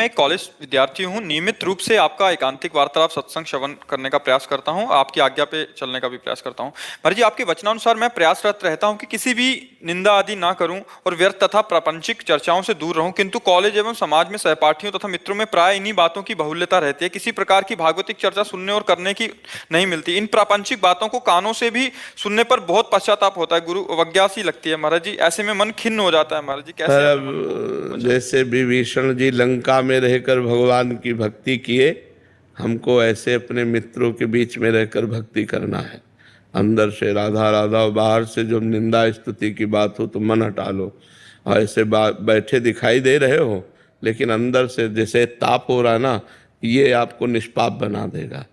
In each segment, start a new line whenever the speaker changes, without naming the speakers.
मैं एक कॉलेज विद्यार्थी हूँ। नियमित रूप से आपका एकांतिक वार्तालाप सत्संग श्रवण करने का प्रयास करता हूँ। आपकी आज्ञा पे चलने का भी प्रयास करता हूँ। महाराज जी, आपके वचनानुसार मैं प्रयासरत रहता हूँ कि किसी भी निंदा आदि ना करूं और व्यर्थ तथा प्रापंचिक चर्चाओं से दूर रहूं। किंतु कॉलेज एवं समाज में सहपाठियों तथा मित्रों में प्राय इन्हीं बातों की बहुल्यता रहती है। किसी प्रकार की भागवतिक चर्चा सुनने और करने की नहीं मिलती। इन प्रापंचिक बातों को कानों से भी सुनने पर बहुत पश्चाताप होता है। गुरु अवज्ञा सी लगती है महाराज जी। ऐसे में मन खिन्न हो जाता है महाराज जी।
पर
कैसे अपने मन को
अब
बचाएं?
जैसे विभीषण जी लंका में रहकर भगवान की भक्ति किए, हमको ऐसे अपने मित्रों के बीच में रहकर भक्ति करना है। अंदर से राधा राधा और बाहर से जो निंदा स्तुति की बात हो तो मन हटा लो। और ऐसे बैठे दिखाई दे रहे हो लेकिन अंदर से जैसे ताप हो रहा है ना, ये आपको निष्पाप बना देगा।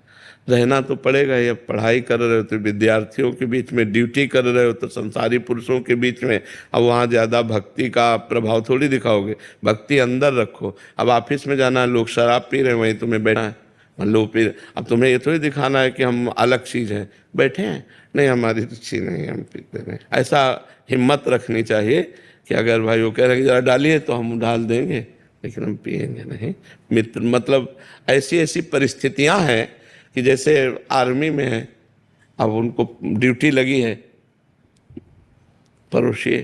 रहना तो पड़ेगा ही। अब पढ़ाई कर रहे हो तो विद्यार्थियों के बीच में, ड्यूटी कर रहे हो तो संसारी पुरुषों के बीच में। अब वहाँ ज़्यादा भक्ति का प्रभाव थोड़ी दिखाओगे, भक्ति अंदर रखो। अब ऑफिस में जाना है, लोग शराब पी रहे हैं, वहीं तुम्हें बैठना है। मान लो पी, अब तुम्हें ये थोड़ी दिखाना है कि हम अलग चीज़ हैं, बैठे हैं, नहीं हमारी रुचि नहीं, हम पीते नहीं। ऐसा हिम्मत रखनी चाहिए कि अगर भाई वो कह रहे हैं ज़रा डालिए तो हम डाल देंगे, लेकिन हम पिएंगे नहीं। मित्र मतलब ऐसी ऐसी परिस्थितियाँ हैं कि जैसे आर्मी में है, अब उनको ड्यूटी लगी है, परोसिए।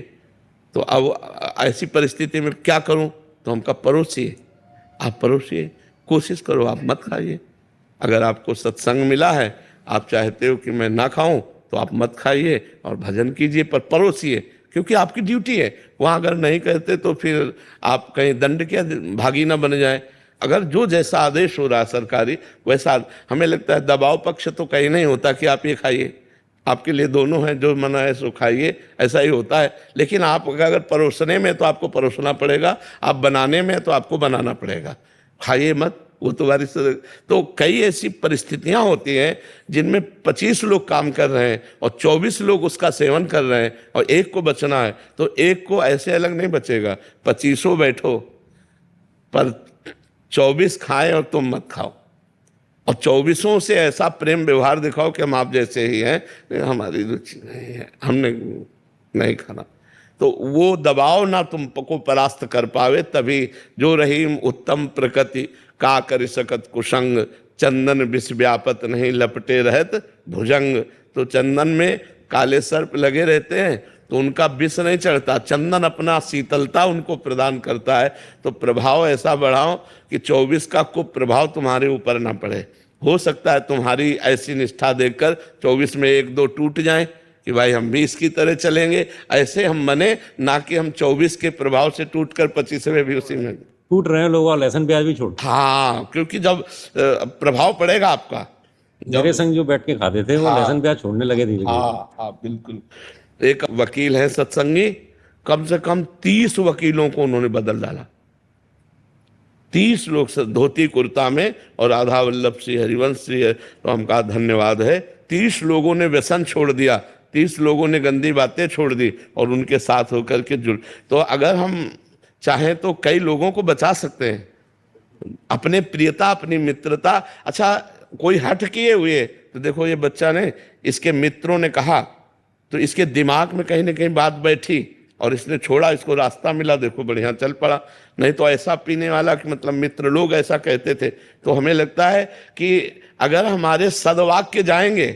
तो अब ऐसी परिस्थिति में क्या करूं, तो हम कहा परोसिए। आप परोसिए, कोशिश करो, आप मत खाइए। अगर आपको सत्संग मिला है, आप चाहते हो कि मैं ना खाऊं, तो आप मत खाइए और भजन कीजिए, पर परोसिए, क्योंकि आपकी ड्यूटी है। वहाँ अगर नहीं कहते तो फिर आप कहीं दंड क्या भागी ना बन जाए। अगर जो जैसा आदेश हो रहा है सरकारी वैसा, हमें लगता है दबाव पक्ष तो कहीं नहीं होता कि आप ये खाइए, आपके लिए दोनों हैं, जो मना है सो खाइए, ऐसा ही होता है। लेकिन आप अगर परोसने में तो आपको परोसना पड़ेगा, आप बनाने में तो आपको बनाना पड़ेगा। खाइए मत, वो तुम्हारी तो कई ऐसी परिस्थितियां होती हैं जिनमें 25 लोग काम कर रहे हैं और 24 लोग उसका सेवन कर रहे हैं और एक को बचना है, तो एक को ऐसे अलग नहीं बचेगा। 25 बैठो पर 24 खाएं और तुम मत खाओ, और 24 से ऐसा प्रेम व्यवहार दिखाओ कि हम आप जैसे ही हैं, हमारी रुचि नहीं है, हमने नहीं खाना। तो वो दबाव ना तुमको परास्त कर पावे, तभी जो रहीम उत्तम प्रकृति का कर सकत कुसंग, चंदन विष व्यापत नहीं लपटे रहत भुजंग। तो चंदन में काले सर्प लगे रहते हैं तो उनका विष नहीं चढ़ता, चंदन अपना शीतलता उनको प्रदान करता है। तो प्रभाव ऐसा बढ़ाओ कि 24 का कुछ प्रभाव तुम्हारे ऊपर ना पड़े। हो सकता है तुम्हारी ऐसी निष्ठा देखकर 24 में एक दो टूट जाएं कि भाई हम भी इसकी तरह चलेंगे, ऐसे हम बने, ना कि हम 24 के प्रभाव से टूटकर 25वें भी उसी में
टूट रहे हैं लोग और लहसुन प्याज भी छोड़।
हाँ, क्योंकि जब प्रभाव पड़ेगा आपका,
मेरे संग जो बैठ के खाते थे वो
हाँ,
लहसुन प्याज छोड़ने लगे धीरे धीरे।
हाँ हाँ बिल्कुल। एक वकील है सत्संगी, कम से कम 30 वकीलों को उन्होंने बदल डाला। 30 लोग धोती कुर्ता में, और राधा वल्लभ श्री हरिवंश श्री, तो हम कहा धन्यवाद है। 30 लोगों ने व्यसन छोड़ दिया, 30 लोगों ने गंदी बातें छोड़ दी और उनके साथ होकर के जुड़। तो अगर हम चाहें तो कई लोगों को बचा सकते हैं, अपने प्रियता, अपनी मित्रता। अच्छा, कोई हट किए हुए तो देखो ये बच्चा ने, इसके मित्रों ने कहा तो इसके दिमाग में कहीं ना कहीं बात बैठी और इसने छोड़ा, इसको रास्ता मिला, देखो बढ़िया चल पड़ा। नहीं तो ऐसा पीने वाला कि मतलब मित्र लोग ऐसा कहते थे। तो हमें लगता है कि अगर हमारे सदवाक्य जाएंगे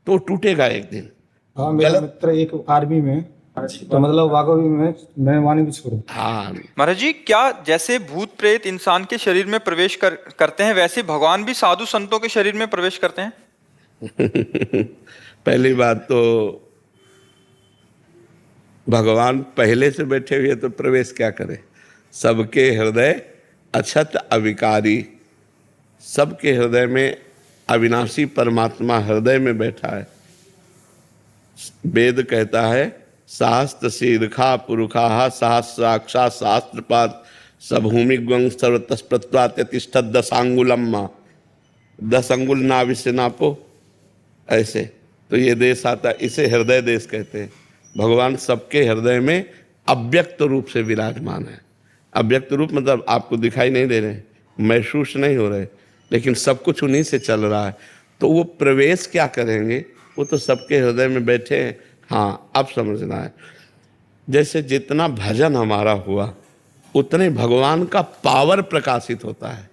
तो टूटेगा एक दिन।
हाँ, मेरा मित्र एक आर्मी में, तो मतलब वाकई में मैं वाणी भी छोड़ू।
हाँ
महाराज जी, क्या जैसे भूत प्रेत इंसान के शरीर में प्रवेश करते हैं, वैसे भगवान भी साधु संतों के शरीर में प्रवेश करते हैं?
पहली बात तो भगवान पहले से बैठे हुए तो प्रवेश क्या करे। सबके हृदय अछत अविकारी, सबके हृदय में अविनाशी परमात्मा हृदय में बैठा है। वेद कहता है शास्त्र शीर्षा पुरुषा सहस्राक्षा शास्त्रपात सभूमि ग्वंग सर्वतस्प्रत्वात्यतिष्ठत 10 अंगुलम माँ, 10 अंगुल नाभि से नापो, ऐसे। तो ये देश आता, इसे हृदय देश कहते हैं। भगवान सबके हृदय में अव्यक्त रूप से विराजमान है। अव्यक्त रूप मतलब आपको दिखाई नहीं दे रहे, महसूस नहीं हो रहे, लेकिन सब कुछ उन्हीं से चल रहा है। तो वो प्रवेश क्या करेंगे, वो तो सबके हृदय में बैठे हैं। हाँ, अब समझना है, जैसे जितना भजन हमारा हुआ उतने भगवान का पावर प्रकाशित होता है।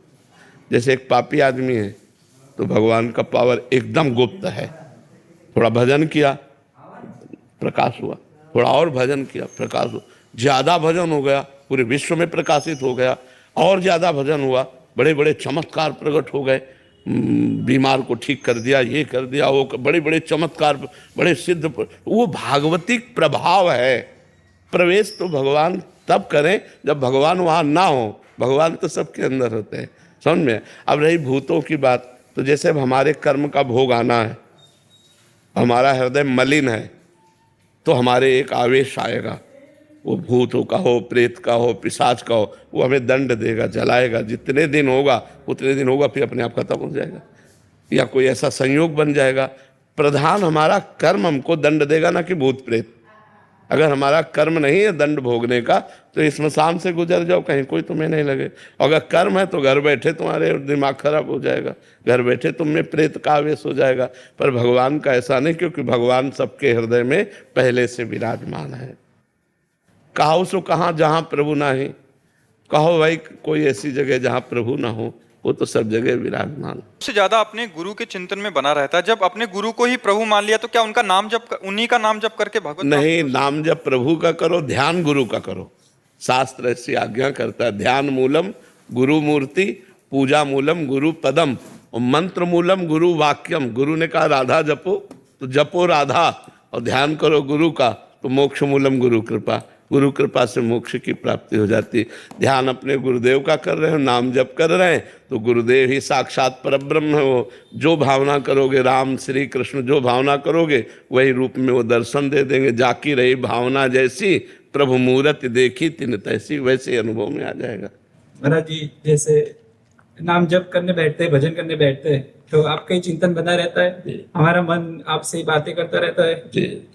जैसे एक पापी आदमी है तो भगवान का पावर एकदम गुप्त है। थोड़ा भजन किया, प्रकाश हुआ, थोड़ा और भजन किया, प्रकाश हुआ, ज्यादा भजन हो गया, पूरे विश्व में प्रकाशित हो गया, और ज्यादा भजन हुआ, बड़े बड़े चमत्कार प्रकट हो गए, बीमार को ठीक कर दिया, ये कर दिया, वो बड़े बड़े चमत्कार, बड़े सिद्ध, वो भागवतिक प्रभाव है। प्रवेश तो भगवान तब करें जब भगवान वहाँ ना हो, भगवान तो सबके अंदर होते हैं, समझ में। अब रही भूतों की बात, तो जैसे अब हमारे कर्म का भोग आना है, हमारा हृदय मलिन है, तो हमारे एक आवेश आएगा, वो भूतों का हो, प्रेत का हो, पिशाच का हो, वो हमें दंड देगा, जलाएगा, जितने दिन होगा उतने दिन होगा, फिर अपने आप खत्म हो जाएगा, या कोई ऐसा संयोग बन जाएगा। प्रधान हमारा कर्म हमको दंड देगा, ना कि भूत प्रेत। अगर हमारा कर्म नहीं है दंड भोगने का, तो इस स्मशान से गुजर जाओ, कहीं कोई तुम्हें नहीं लगे। अगर कर्म है तो घर बैठे तुम्हारे दिमाग खराब हो जाएगा, घर बैठे तुम में प्रेत का आवेश हो जाएगा। पर भगवान का ऐसा नहीं, क्योंकि भगवान सबके हृदय में पहले से विराजमान है। कहो सो कहाँ जहाँ प्रभु ना ही, कहो भाई कोई ऐसी जगह जहाँ प्रभु ना हो, वो तो सब जगह विराजमान।
सबसे ज्यादा अपने गुरु के चिंतन में बना रहता है। जब अपने गुरु को ही प्रभु मान लिया तो क्या उनका नाम जप, उन्हीं का नाम जप करके भगवत
नहीं, नाम जप प्रभु का करो, ध्यान गुरु का करो। शास्त्र ऐसी आज्ञा करता है, ध्यान मूलम गुरु मूर्ति, पूजा मूलम गुरु पदम, और मंत्र मूलम गुरु वाक्यम। गुरु ने कहा राधा जपो, तो जपो राधा, और ध्यान करो गुरु का, तो मोक्ष मूलम गुरु कृपा। गुरु कृपा से मोक्ष की प्राप्ति हो जाती। ध्यान अपने गुरुदेव का कर रहे हो, नाम जप कर रहे हैं, तो गुरुदेव ही साक्षात परब्रह्म है। वो जो भावना करोगे, राम श्री कृष्ण जो भावना करोगे, वही रूप में वो दर्शन दे देंगे। जाकी रही भावना जैसी, प्रभु मूरत देखी तिन तैसी, वैसे अनुभव में आ जाएगा।
महाराज जी, जैसे नाम जप करने बैठते हैं, भजन करने बैठते हैं, तो आपका ही चिंतन बना रहता है, हमारा मन आपसे ही बातें करता रहता है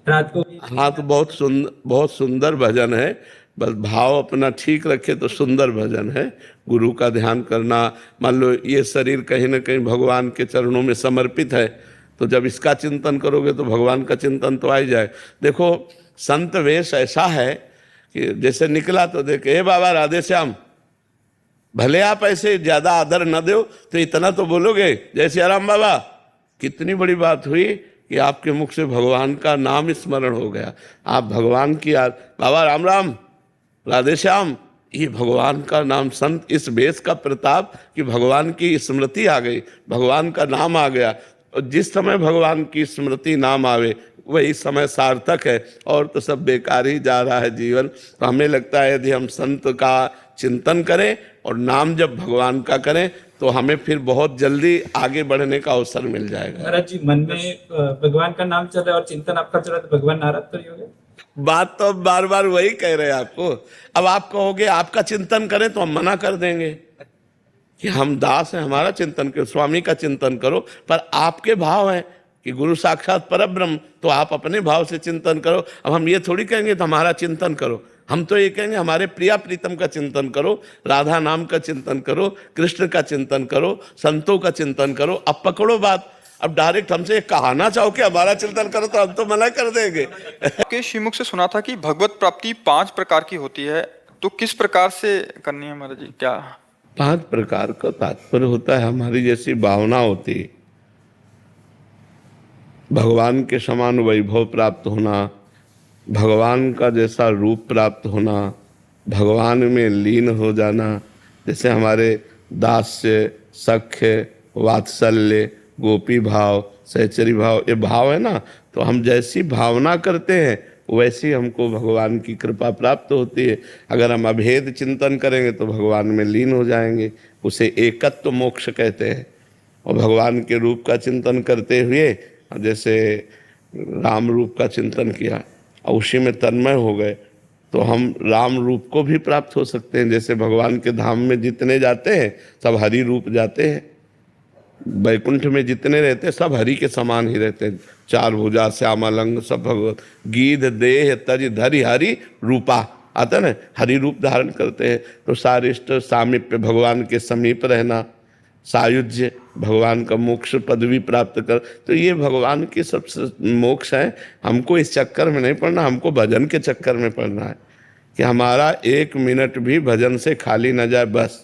रात को भी।
हाँ, तो बहुत सुंदर भजन है। बस भाव अपना ठीक रखे तो सुंदर भजन है। गुरु का ध्यान करना, मान लो ये शरीर कहीं ना कहीं भगवान के चरणों में समर्पित है, तो जब इसका चिंतन करोगे तो भगवान का चिंतन तो आ ही जाए। देखो संत वेश ऐसा है कि जैसे निकला तो देखे, हे बाबा राधे श्याम, भले आप ऐसे ज्यादा आदर न दो तो इतना तो बोलोगे जय श्री राम बाबा। कितनी बड़ी बात हुई कि आपके मुख से भगवान का नाम स्मरण हो गया। आप भगवान की याद, बाबा राम राम, राधे श्याम, ये भगवान का नाम। संत इस वेश का प्रताप कि भगवान की स्मृति आ गई, भगवान का नाम आ गया। और जिस समय भगवान की स्मृति नाम आवे वही समय सार्थक है, और तो सब बेकार ही जा रहा है जीवन। तो हमें लगता है यदि हम संत का चिंतन करें और नाम जब भगवान का करें तो हमें फिर बहुत जल्दी आगे बढ़ने का अवसर मिल जाएगा।
महाराज जी, मन में भगवान का नाम चल रहा है और चिंतन आपका चल रहा है, तो भगवान नाराज तो नहीं होंगे?
बात तो बार बार वही कह रहे हैं आपको। अब आप कहोगे आपका चिंतन करें तो हम मना कर देंगे कि हम दास हैं, हमारा चिंतन करो, स्वामी का चिंतन करो। पर आपके भाव है कि गुरु साक्षात परब्रह्म, तो आप अपने भाव से चिंतन करो। अब हम ये थोड़ी कहेंगे तो हमारा चिंतन करो, हम तो ये कहेंगे हमारे प्रिया प्रीतम का चिंतन करो, राधा नाम का चिंतन करो, कृष्ण का चिंतन करो, संतों का चिंतन करो। अब पकड़ो बात। अब डायरेक्ट हमसे कहना चाहो कि हमारा चिंतन करो तो हम तो मना कर देंगे।
के श्रीमुख से सुना था कि भगवत प्राप्ति 5 प्रकार की होती है, तो किस प्रकार से करनी है महाराज जी? क्या
5 प्रकार का तात्पर्य होता है? हमारी जैसी भावना होती, भगवान के समान वैभव प्राप्त होना, भगवान का जैसा रूप प्राप्त होना, भगवान में लीन हो जाना। जैसे हमारे दास्य, सख्य, वात्सल्य, गोपी भाव, सहचरी भाव, ये भाव है ना, तो हम जैसी भावना करते हैं वैसी हमको भगवान की कृपा प्राप्त होती है। अगर हम अभेद चिंतन करेंगे तो भगवान में लीन हो जाएंगे, उसे एकत्व मोक्ष कहते हैं। और भगवान के रूप का चिंतन करते हुए जैसे राम रूप का चिंतन किया और उसी में तन्मय हो गए, तो हम राम रूप को भी प्राप्त हो सकते हैं। जैसे भगवान के धाम में जितने जाते हैं सब हरि रूप जाते हैं, वैकुंठ में जितने रहते हैं सब हरि के समान ही रहते हैं। 4 भुजा श्यामलंग सब भगवत, गीध देह तज धरि हरि रूपा आता ना, हरि रूप धारण करते हैं। तो सारिष्ट सामीप्य, भगवान के समीप रहना, सायुज्य, भगवान का मोक्ष पदवी प्राप्त कर, तो ये भगवान की सबसे मोक्ष है। हमको इस चक्कर में नहीं पड़ना, हमको भजन के चक्कर में पड़ना है। कि हमारा 1 मिनट भी भजन से खाली न जाए। बस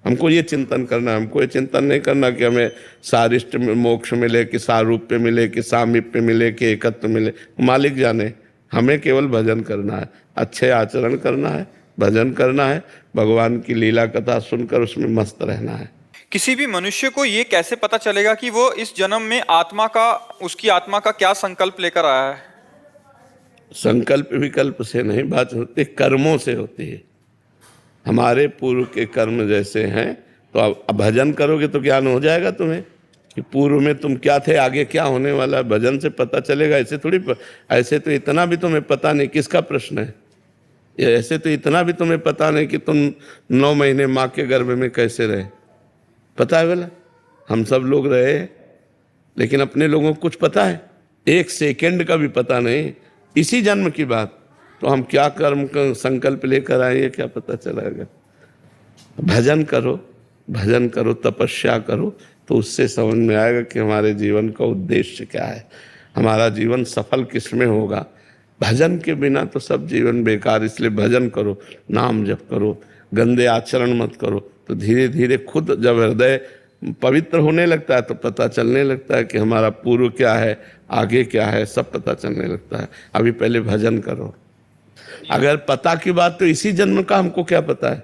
हमको ये चिंतन करना है, हमको ये चिंतन नहीं करना कि हमें सारिष्ट में मोक्ष मिले, कि सारूप्य मिले, कि सामीप्य मिले, कि एकत्व मिले। मालिक जाने, हमें केवल भजन करना है, अच्छे आचरण करना है, भजन करना है, भगवान की लीला कथा सुनकर उसमें मस्त रहना है।
किसी भी मनुष्य को ये कैसे पता चलेगा कि वो इस जन्म में उसकी आत्मा का क्या संकल्प लेकर आया है?
संकल्प विकल्प से नहीं बात होती, कर्मों से होती है। हमारे पूर्व के कर्म जैसे हैं, तो अब भजन करोगे तो ज्ञान हो जाएगा तुम्हें कि पूर्व में तुम क्या थे, आगे क्या होने वाला है। भजन से पता चलेगा। ऐसे थोड़ी, ऐसे तो इतना भी तुम्हें पता नहीं। किसका प्रश्न है ये? ऐसे तो इतना भी तुम्हें पता नहीं कि तुम 9 महीने माँ के गर्भ में कैसे रहे। पता है बोला? हम सब लोग रहे, लेकिन अपने लोगों को कुछ पता है? 1 सेकंड का भी पता नहीं। इसी जन्म की बात, तो हम क्या कर्म का संकल्प लेकर आए ये क्या पता चलेगा? भजन करो, भजन करो, तपस्या करो, तो उससे समझ में आएगा कि हमारे जीवन का उद्देश्य क्या है, हमारा जीवन सफल किस में होगा। भजन के बिना तो सब जीवन बेकार। इसलिए भजन करो, नाम जप करो, गंदे आचरण मत करो। तो धीरे धीरे खुद जब हृदय पवित्र होने लगता है तो पता चलने लगता है कि हमारा पूर्व क्या है, आगे क्या है, सब पता चलने लगता है। अभी पहले भजन करो। अगर पता की बात, तो इसी जन्म का हमको क्या पता है?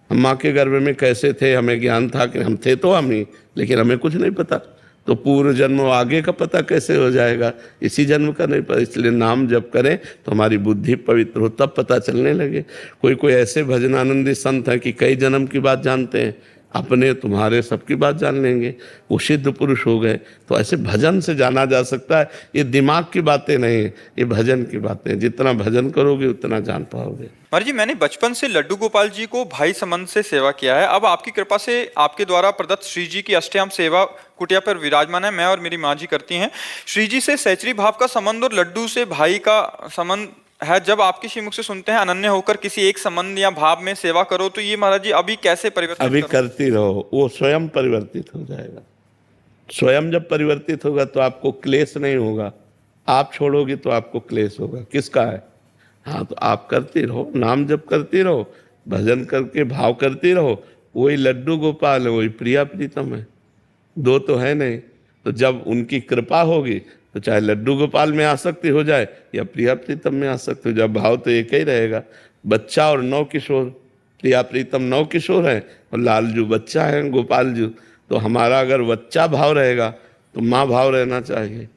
हम माँ के गर्भ में कैसे थे, हमें ज्ञान था कि हम थे, तो हम ही, लेकिन हमें कुछ नहीं पता। तो पूर्व जन्म आगे का पता कैसे हो जाएगा? इसी जन्म का नहीं पता। इसलिए नाम जप करें तो हमारी बुद्धि पवित्र हो, तब पता चलने लगे। कोई ऐसे भजनानंदी संत हैं कि कई जन्म की बात जानते हैं, अपने तुम्हारे सबकी बात जान लेंगे, वो सिद्ध पुरुष हो गए। तो ऐसे भजन से जाना जा सकता है। ये दिमाग की बातें नहीं है, ये भजन की बातें हैं। जितना भजन करोगे उतना जान पाओगे।
महाराज जी, मैंने बचपन से लड्डू गोपाल जी को भाई संबंध से सेवा किया है। अब आपकी कृपा से आपके द्वारा प्रदत्त श्री जी की अष्टयाम सेवा कुटिया पर विराजमान है। मैं और मेरी माँ जी करती हैं। श्री जी से सहचरी भाव का संबंध और लड्डू से भाई का संबंध है। जब आपके श्रीमुख से सुनते हैं अनन्य होकर किसी एक संबंध या भाव में सेवा करो, तो ये महाराज जी अभी कैसे परिवर्तित
अभी करती रहो, वो स्वयं परिवर्तित हो जाएगा। स्वयं जब परिवर्तित होगा तो आपको क्लेश नहीं होगा। आप छोड़ोगे तो आपको क्लेश होगा। किसका है? हाँ, तो आप करते रहो, नाम जप करते रहो, भजन करके भाव करते रहो। वही लड्डू गोपाल है, वही प्रिया प्रीतम है, दो तो है नहीं। तो जब उनकी कृपा होगी तो चाहे लड्डू गोपाल में आसक्ति हो जाए या प्रिया प्रीतम में आसक्ति हो जाए, भाव तो एक ही रहेगा। बच्चा और नौ किशोर, प्रिया प्रीतम नौ किशोर हैं और लालजू बच्चा है, गोपाल जू। तो हमारा अगर बच्चा भाव रहेगा तो माँ भाव रहना चाहिए।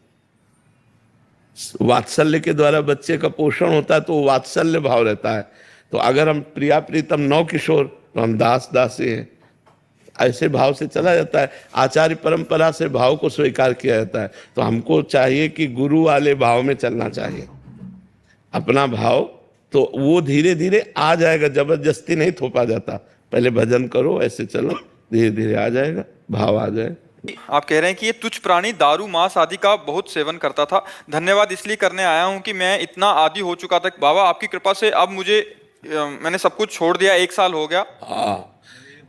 वात्सल्य के द्वारा बच्चे का पोषण होता है, तो वात्सल्य भाव रहता है। तो अगर हम प्रिया प्रीतम नौ किशोर, तो हम दास दासी हैं। ऐसे भाव से चला जाता है। आचार्य परंपरा से भाव को स्वीकार किया जाता है। तो हमको चाहिए कि गुरु वाले भाव में चलना चाहिए। अपना भाव तो वो धीरे धीरे आ जाएगा, जबरदस्ती नहीं थोपा जाता। पहले भजन करो, ऐसे चलो, धीरे धीरे आ जाएगा, भाव आ जाए।
आप कह रहे हैं कि ये तुच्छ प्राणी दारू मांस आदि का बहुत सेवन करता था। धन्यवाद इसलिए करने आया हूं कि मैं इतना आदी हो चुका था। बाबा आपकी कृपा से अब मैंने सब कुछ छोड़ दिया, 1 साल हो गया।
हाँ,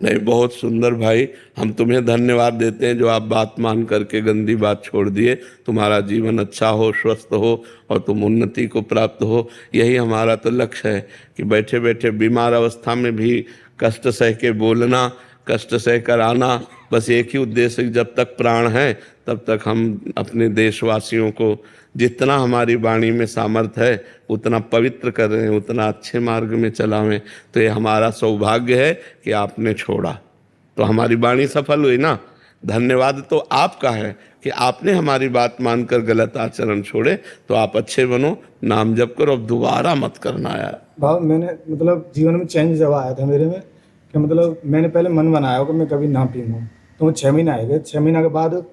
नहीं, बहुत सुंदर भाई। हम तुम्हें धन्यवाद देते हैं जो आप बात मान करके गंदी बात छोड़ दिए। तुम्हारा जीवन अच्छा हो, स्वस्थ हो और तुम उन्नति को प्राप्त हो, यही हमारा तो लक्ष्य है कि बैठे बैठे बीमार अवस्था में भी कष्ट सह के बोलना, कष्ट सह कर आना, बस एक ही उद्देश्य, जब तक प्राण है तब तक हम अपने देशवासियों को जितना हमारी वाणी में सामर्थ्य है उतना पवित्र कर रहे हैं, उतना अच्छे मार्ग में चलावें। तो ये हमारा सौभाग्य है कि आपने छोड़ा, तो हमारी वाणी सफल हुई ना। धन्यवाद तो आपका है कि आपने हमारी बात मानकर गलत आचरण छोड़े। तो आप अच्छे बनो, नाम जप करो, अब दोबारा मत करना यार।
भाव मैंने मतलब जीवन में चेंज जब आया था मेरे में कि मतलब मैंने पहले मन बनाया कि मैं कभी ना पीऊँगा। तो वो 6 महीने आए गए। 6 महीने के बाद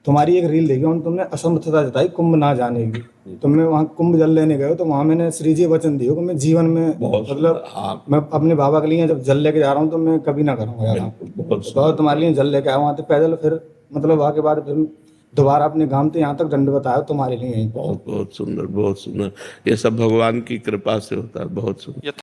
तुम्हारी एक रील देखी, तुमने असमर्थता जताई कुंभ ना जाने की। तुमने वहाँ कुंभ जल लेने गए, तो वहाँ मैंने श्री जी वचन दिए कि मैं जीवन में मतलब मैं अपने बाबा के लिए जब जल लेके जा रहा हूँ तो मैं कभी ना करूँगा यार। बहुत तुम्हारे लिए जल लेके आया वहाँ से पैदल। फिर मतलब वहाँ के बाद फिर दोबारा अपने गांव से यहाँ तक दंडवत आया तुम्हारे लिए।
बहुत बहुत सुंदर, बहुत सुंदर। ये सब भगवान की कृपा से होता है। बहुत सुंदर।